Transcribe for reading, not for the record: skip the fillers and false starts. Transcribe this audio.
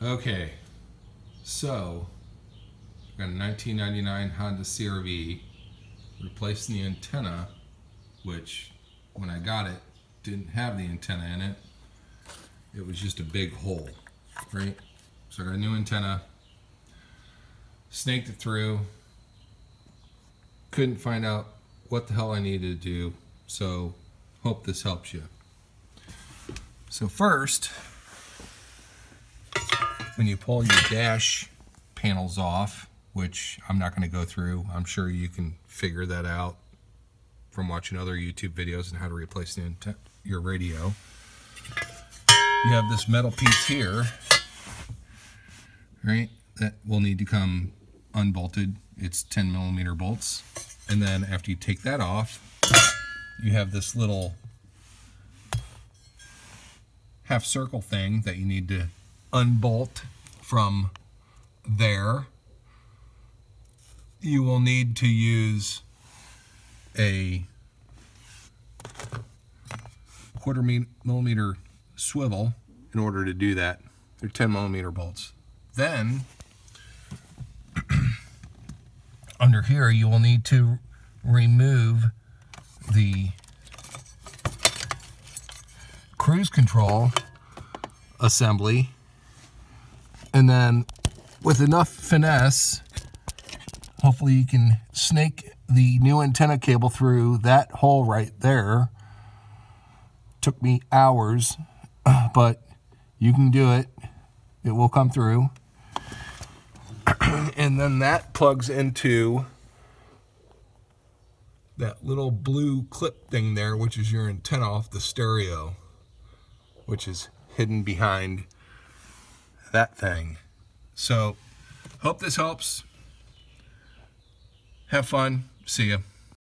Okay, so I got a 1999 Honda CRV, replacing the antenna, which when I got it didn't have the antenna in it. It was just a big hole, right? So I got a new antenna, snaked it through, couldn't find out what the hell I needed to do, so hope this helps you. So first, when you pull your dash panels off, which I'm not going to go through, I'm sure you can figure that out from watching other YouTube videos on how to replace your radio. You have this metal piece here, right, that will need to come unbolted. It's 10mm bolts. And then after you take that off, you have this little half circle thing that you need to unbolt from there. You will need to use a 1/4mm swivel in order to do that. They're 10mm bolts. Then under here you will need to remove the cruise control assembly, and then with enough finesse, hopefully you can snake the new antenna cable through that hole right there. Took me hours, but you can do it. It will come through. And then that plugs into that little blue clip thing there, which is your antenna off the stereo, which is hidden behind that thing. So, hope this helps. Have fun. See ya.